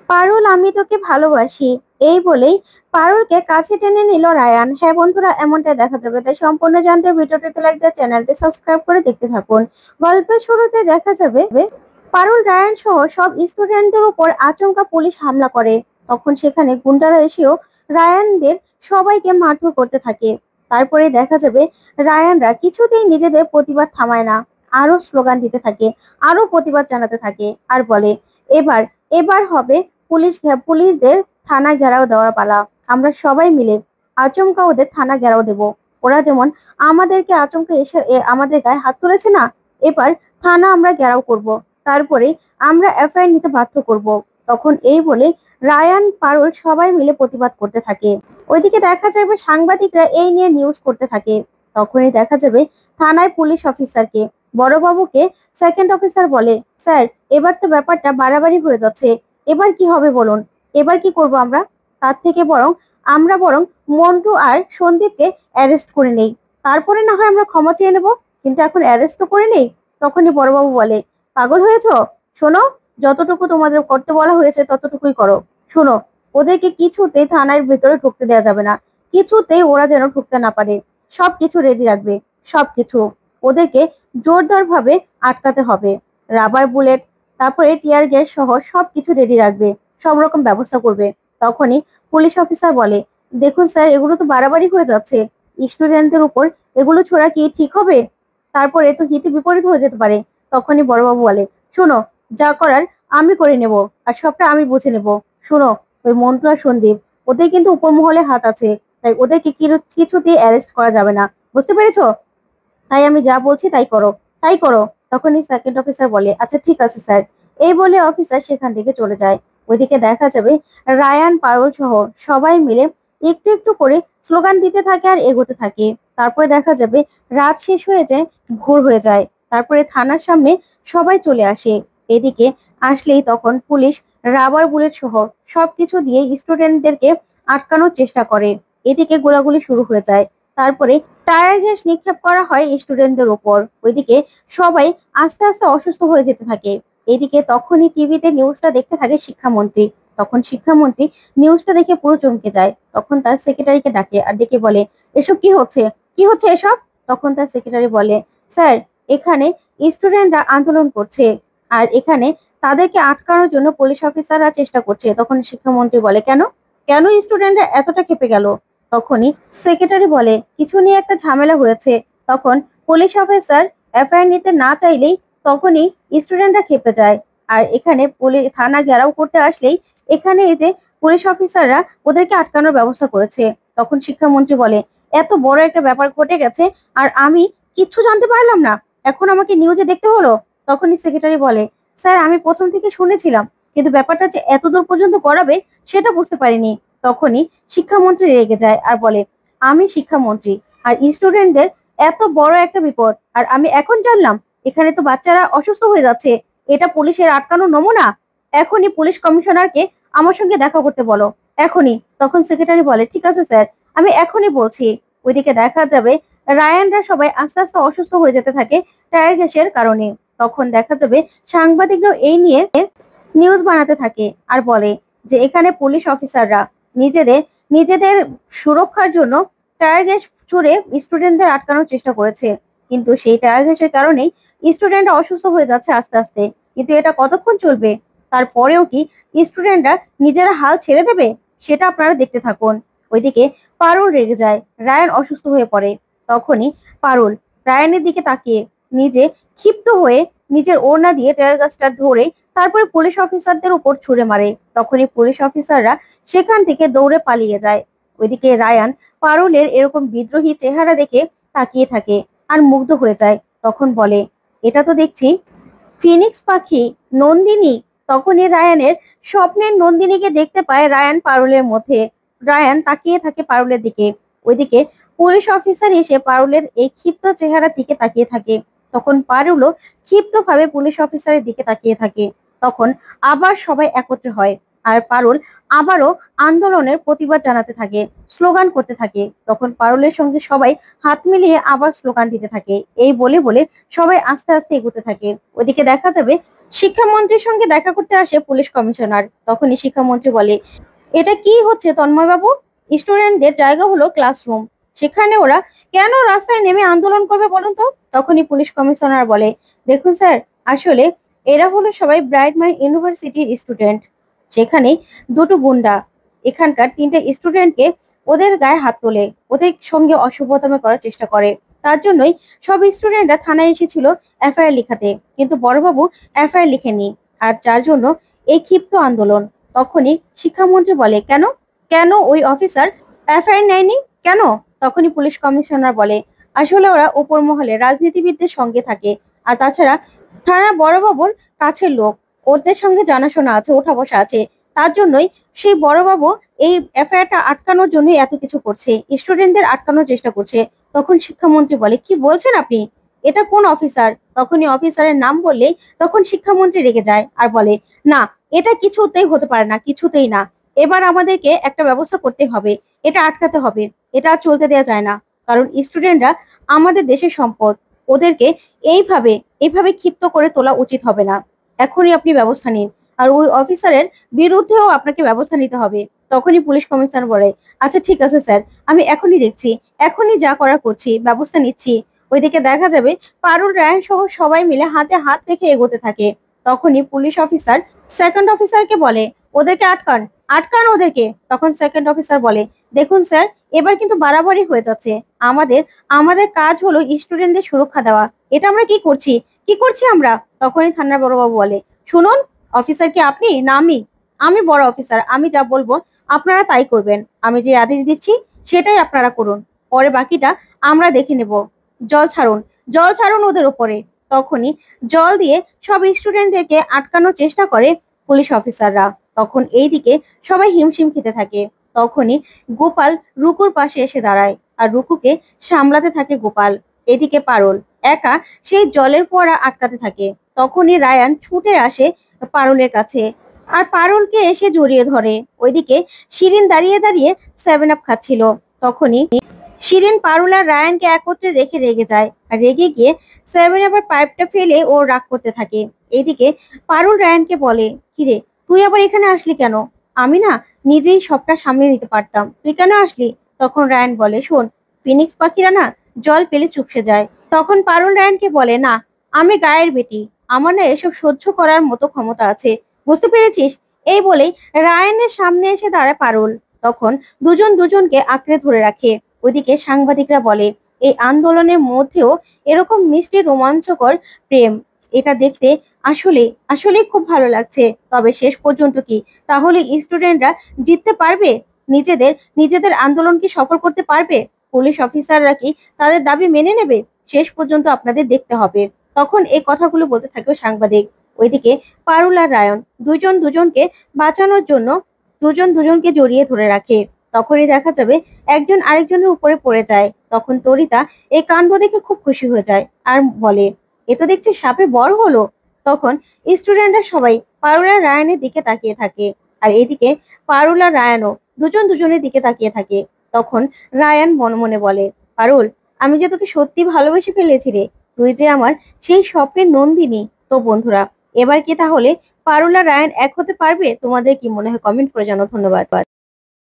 পারুল, আমি তোকে ভালোবাসি। এই বলেই পারুলকে কাছে টেনে নিল রায়ান। হ্যাঁ বন্ধুরা, এমনটাই দেখা যাবে, তাই সম্পূর্ণ জানতে ভিডিওটিতে লাইক দিয়ে চ্যানেলটি সাবস্ক্রাইব করে দেখতে থাকুন। গল্পের শুরুতে দেখা যাবে পারুল, রায়ান সহ সব স্টুডেন্টদের উপর আচমকা পুলিশ হামলা করে। তখন সেখানে গুন্ডারা এসেও রায়ানদের সবাইকে মারধর করতে থাকে। তারপরে দেখা যাবে রায়ানরা কিছুতেই নিজেদের প্রতিবাদ থামায় না, আরো স্লোগান দিতে থাকে, আরো প্রতিবাদ জানাতে থাকে আর বলে, এবার এবার হবে পুলিশদের থানা ঘেরাও দেওয়ার পালা। আমরা সবাই মিলে আচমকা ওদের থানা ঘেরাও দেব। ওরা যেমন আমাদেরকে আচমকা এসে আমাদের গায়ে হাত তুলেছে না, এবার থানা আমরা ঘেরাও করব। তারপরে আমরা এফআইআর নিতে বাধ্য করব। তখন এই বলে রায়ান, পারুল সবাই মিলে প্রতিবাদ করতে থাকে। ওইদিকে দেখা যাবে সাংবাদিকরা এই নিয়ে নিউজ করতে থাকে। তখনই দেখা যাবে থানায় পুলিশ অফিসারকে, বড়বাবুকে সেকেন্ড অফিসার বলে, স্যার, এবার তো ব্যাপারটা বাড়াবাড়ি হয়ে যাচ্ছে। এবার কি হবে বলুন? এবার কি করব আমরা? তার থেকে আমরা বরং মন্টু আর সন্দীপকে অ্যারেস্ট করে নেই। তারপরে না হয় আমরা ক্ষমা চেয়ে নেব, কিন্তু এখন অ্যারেস্ট তো করে নেই। তখনই বড়বাবু বলে, পাগল হয়েছো? শোনো, যতটুকু তোমাদের করতে বলা হয়েছে ততটুকুই করো। শোনো, ওদেরকে কিছুতেই থানার ভেতরে ঢুকতে দেওয়া যাবে না। কিছুতেই ওরা যেন ঢুকতে না পারে। সবকিছু রেডি রাখবে, সবকিছু। ওদেরকে জোরদার ভাবে আটকাতে হবে। রাবার বুলেট, তারপরে টিয়ার গ্যাস সহ সবকিছু রেডি রাখবে, সব রকম ব্যবস্থা করবে। তখনই পুলিশ অফিসার বলে, দেখুন স্যার, এগুলো তো বাড়াবাড়ি হয়ে যাচ্ছে। স্টুডেন্টদের উপর এগুলো ছোড়া কি ঠিক হবে? তারপরে তো হিতে বিপরীত হয়ে যেতে পারে। তখনই বড়বাবু বলে, শোনো, যা করার আমি করে নেব, আর সবটা আমি বুঝে নেব। শোনো, ওই মন্টু আর সন্দীপ, ওদের কিন্তু উপর মহলে হাত আছে, তাই ওদেরকে কিছুতেই অ্যারেস্ট করা যাবে না। বুঝতে পেরেছো? তাই আমি যা বলছি তাই করো, তাই করো। তখনই সেকেন্ড অফিসার বলে, আচ্ছা ঠিক আছে স্যার। এই বলে অফিসার সেখান থেকে চলে যায়। ওইদিকে দেখা যাবে রায়ান, পারুল সহ সবাই মিলে একটু একটু করে স্লোগান দিতে থাকে আর এগোতে থাকে। তারপরে দেখা যাবে রাত শেষ হয়ে যায়, ভোর হয়ে যায়। তারপরে থানার সামনে সবাই চলে আসে। এদিকে আসলেই তখন পুলিশ রাবার বুলেট সহ সবকিছু দিয়ে স্টুডেন্টদেরকে আটকানোর চেষ্টা করে। এদিকে গোলাগুলি শুরু হয়ে যায়। তারপরে টায়ার গ্যাস নিক্ষেপ করা হয় স্টুডেন্টদের উপর। ওইদিকে সবাই আস্তে আস্তে অসুস্থ হয়ে যেতে থাকে। এদিকে তখনই টিভিতে নিউজটা দেখতে থাকে শিক্ষামন্ত্রী। তখন শিক্ষামন্ত্রী নিউজটা দেখে পুরো চমকে যায়। তখন তার সেক্রেটারিকে ডাকে আর ডেকে বলে, এসব কি হচ্ছে? কি হচ্ছে এসব? তখন তার সেক্রেটারি বলে, স্যার, এখানে স্টুডেন্টরা আন্দোলন করছে, আর এখানে তাদেরকে আটকানোর জন্য পুলিশ অফিসাররা চেষ্টা করছে। তখন শিক্ষামন্ত্রী বলে, কেন কেন স্টুডেন্টরা এতটা ক্ষেপে গেল? তখনই সেক্রেটারি বলে, কিছু নিয়ে একটা ঝামেলা হয়েছে। তখন পুলিশ অফিসার এফআইআর নিতে না চাইলেই তখনই স্টুডেন্টরা খেপে যায়। আর এখানে থানা ঘেরাও করতে আসলেই এখানে এই যে পুলিশ অফিসাররা ওদেরকে আটকানোর ব্যবস্থা করেছে। তখন শিক্ষামন্ত্রী বলে, এত বড় একটা ব্যাপার ঘটে গেছে আর আমি কিচ্ছু জানতে পারলাম না, এখন আমাকে নিউজে দেখতে হলো। তখনই সেক্রেটারি বলে, স্যার, আমি প্রথম থেকে শুনেছিলাম, কিন্তু ব্যাপারটা যে এত দূর পর্যন্ত গড়াবে সেটা বুঝতে পারিনি। তখনই শিক্ষামন্ত্রী রেগে যায় আর বলে, আমি শিক্ষামন্ত্রী, আর স্টুডেন্টদের এত বড় একটা বিপদ আর আমি এখন জানলাম? এখানে তো বাচ্চারা অসুস্থ হয়ে যাচ্ছে, এটা পুলিশের আটকানোর নমুনা। এখনই পুলিশ কমিশনারকে আমার সঙ্গে দেখা করতে বলো, এখনই। তখন সেক্রেটারি বলে, ঠিক আছে স্যার, আমি এখনই বলছি। ওইদিকে দেখা যাবে রায়ানরা সবাই আস্তে আস্তে অসুস্থ হয়ে যেতে থাকে টায়ার গ্যাসের কারণে। তখন দেখা যাবে সাংবাদিকরাও এই নিয়ে নিউজ বানাতে থাকে আর বলে যে এখানে পুলিশ অফিসাররা নিজেদের নিজেদের সুরক্ষার জন্য টায়ার গ্যাস ছুড়ে স্টুডেন্টদের আটকানোর চেষ্টা করেছে, কিন্তু সেই টায়ার গ্যাসের কারণেই স্টুডেন্টরা অসুস্থ হয়ে যাচ্ছে আস্তে আস্তে। কিন্তু এটা কতক্ষণ চলবে? তারপরেও কি স্টুডেন্টরা নিজেরা হাল ছেড়ে দেবে? সেটা আপনারা দেখতে থাকুন। ওইদিকে পারুল রেগে যায়, রায়ান অসুস্থ হয়ে পড়ে। তখনই পারুল রায়ানের দিকে তাকিয়ে নিজে ক্ষিপ্ত হয়ে নিজের ওড়না দিয়ে টিয়ার গ্যাসটা ধরে তারপরে পুলিশ অফিসারদের উপর ছুড়ে মারে। তখনই পুলিশ অফিসাররা সেখান থেকে দৌড়ে পালিয়ে যায়। ওইদিকে রায়ান পারুলের এরকম বিদ্রোহী চেহারা দেখে তাকিয়ে থাকে আর মুগ্ধ হয়ে যায়। তখন বলে, এটা তো দেখছি ফিনিক্স পাখি, নন্দিনী। তখনই রায়ানের স্বপ্নের নন্দিনীকে দেখতে পায় রায়ান পারুলের মধ্যে। রায়ান তাকিয়ে থাকে পারুলের দিকে। ওইদিকে পুলিশ অফিসার এসে পারুলের এই ক্ষিপ্ত চেহারার দিকে তাকিয়ে থাকে। তখন পারুলও ক্ষিপ্ত ভাবে পুলিশ অফিসারের দিকে তাকিয়ে থাকে। তখন আবার সবাই একত্র হয় আর পারুল আবারও আন্দোলনের প্রতিবাদ জানাতে থাকে, স্লোগান করতে থাকে। তখন পারুলের সঙ্গে সবাই হাত মিলিয়ে আবার স্লোগান দিতে থাকে। এই বলে বলে সবাই আস্তে আস্তে এগোতে থাকে। ওইদিকে দেখা যাবে শিক্ষামন্ত্রীর সঙ্গে দেখা করতে আসে পুলিশ কমিশনার। তখনই শিক্ষামন্ত্রী বলে, এটা কি হচ্ছে তন্ময় বাবু? স্টুডেন্টদের জায়গা হলো ক্লাসরুম, সেখানে ওরা কেন রাস্তায় নেমে আন্দোলন করবে বলুন তো? তখনই পুলিশ কমিশনার বলে, দেখুন স্যার, আসলে এরা হলো সবাই ব্রাইট মাইন্ড ইউনিভার্সিটির স্টুডেন্ট। সেখানে দুটো গুন্ডা এখানকার তিনটে স্টুডেন্টকে ওদের গায়ে হাত তোলে, ওদের সঙ্গে অসভ্যতাম করার চেষ্টা করে। তার জন্যই সব স্টুডেন্টরা থানায় এসেছিল এফআইআর লিখাতে, কিন্তু বড়বাবু এফআইআর লিখেনি, আর যার জন্য এই ক্ষিপ্ত আন্দোলন। তখনই শিক্ষামন্ত্রী বলে, কেন কেন ওই অফিসার এফআইআর নেয়নি কেন? তখনই পুলিশ কমিশনার বলে, আসলে ওরা উপর মহলে রাজনীতিবিদদের সঙ্গে থাকে, আর তাছাড়া থানা বড়বাবুর কাছের লোক, ওদের সঙ্গে জানাশোনা আছে, ওঠা বসা আছে। তার জন্যই সেই বড়বাবু এই এফআইআরটা আটকানোর জন্য এত কিছু করছে, স্টুডেন্টদের আটকানোর চেষ্টা করছে। তখন শিক্ষামন্ত্রী বলে, কি বলছেন আপনি? এটা কোন অফিসার? তখনই অফিসারের নাম বললেই তখন শিক্ষামন্ত্রী রেগে যায় আর বলে, না, এটা কিছুতেই হতে পারে না, কিছুতেই না। এবার আমাদেরকে একটা ব্যবস্থা করতে হবে, এটা আটকাতে হবে, এটা আর চলতে দেওয়া যায় না। কারণ স্টুডেন্টরা আমাদের দেশের সম্পদ, ওদেরকে এইভাবে এইভাবে ক্ষিপ্ত করে তোলা উচিত হবে না। এখনই আপনি ব্যবস্থা নিন, আর ওই অফিসারের বিরুদ্ধেও আপনাকে ব্যবস্থা নিতে হবে। তখনই পুলিশ কমিশনার বলে, আচ্ছা ঠিক আছে স্যার, আমি এখনই দেখছি, এখনই যা করার করছি, ব্যবস্থা নিচ্ছি। ওইদিকে দেখা যাবে পারুল, রায়ান সহ সবাই মিলে হাতে হাত রেখে এগোতে থাকে। তখনই পুলিশ অফিসার সেকেন্ড অফিসারকে বলে, ওদেরকে আটকান, আটকান ওদেরকে। তখন সেকেন্ড অফিসার বলে, দেখুন স্যার, এবার কিন্তু বাড়াবাড়ি হয়ে যাচ্ছে। আমাদের আমাদের কাজ হলো স্টুডেন্টদের সুরক্ষা দেওয়া, এটা আমরা কি করছি, কি করছি আমরা? তখনই থানার বড়বাবু বলে, শুনুন, অফিসার কি আপনি না আমি? আমি বড় অফিসার, আমি যা বলবো আপনারা তাই করবেন। আমি যে আদেশ দিচ্ছি সেটাই আপনারা করুন, পরে বাকিটা আমরা দেখে নেব। জল ছাড়ুন, জল ছাড়ুন ওদের উপরে। তখনই জল দিয়ে সব স্টুডেন্টদেরকে আটকানোর চেষ্টা করে পুলিশ অফিসাররা। তখন এইদিকে সবাই হিমশিম খেতে থাকে। তখনই গোপাল রুকুর পাশে এসে দাঁড়ায়, আর রুকুকে সামলাতে থাকে গোপাল। এদিকে পারুল একা সেই জলের ফোয়ারা আটকাতে থাকে। তখনই রায়ান ছুটে আসে পারুলের কাছে, আর পারুলকে এসে জড়িয়ে ধরে। ওইদিকে শিরিন দাঁড়িয়ে দাঁড়িয়ে 7 আপ খাচ্ছিল। তখনই শিরিন পারুল আর রায়ানকে একত্রে দেখে রেগে যায়, আর রেগে গিয়ে 7 আপের পাইপটা ফেলে ও রাগ করতে থাকে। এইদিকে পারুল রায়ানকে বলে, কিরে, তুই আবার এখানে আসলি কেন? আমি না নিজেই সবটা সামলে নিতে পারতাম, তুই কেন আসলি? তখন রায়ান বলে, শোন, ফিনিক্স পাখিরা না জল পেলে চুপসে যায়। তখন পারুল রায়ানকে বলে, না, আমি গায়ের বেটি, আমার না এসব সহ্য করার মতো ক্ষমতা আছে, বুঝতে পেরেছিস? এই বলেই রায়ানের সামনে এসে দাঁড়ায় পারুল। তখন দুজন দুজনকে আঁকড়ে ধরে রাখে। ওইদিকে সাংবাদিকরা বলে, এই আন্দোলনের মধ্যেও এরকম মিষ্টি রোমাঞ্চকর প্রেম, এটা দেখতে আসলে আসলে খুব ভালো লাগছে। তবে শেষ পর্যন্ত কি তাহলে স্টুডেন্টরা জিততে পারবে? নিজেদের নিজেদের আন্দোলন কি সফল করতে পারবে? পুলিশ অফিসাররা কি তাদের দাবি মেনে নেবে? শেষ পর্যন্ত আপনাদের দেখতে হবে। তখন এই কথাগুলো বলতে থাকে সাংবাদিক। ওইদিকে পারুল আর রায়ন দুজন দুজনকে বাঁচানোর জন্য দুজন দুজনকে জড়িয়ে ধরে রাখে। তখনই দেখা যাবে একজন আরেকজনের উপরে পড়ে যায়। তখন তরিতা এই কাণ্ড দেখে খুব খুশি হয়ে যায় আর বলে, এ তো দেখছি সাপে বড় হলো। তখন স্টুডেন্টরা সবাই পারুল আর রায়ানের দিকে তাকিয়ে থাকে, আর এদিকে পারুল আর রায়ানও দুজন দুজনের দিকে তাকিয়ে থাকে। তখন রায়ান মনে মনে বলে, পারুল, আমি যে তোকে সত্যি ভালোবেসে ফেলেছি রে, তুই যে আমার সেই স্বপ্নের নন্দিনী। তো বন্ধুরা, এবার কি তাহলে পারুল আর রায়ান এক হতে পারবে? তোমাদের কি মনে হয়? কমেন্ট করে জানাও। ধন্যবাদ।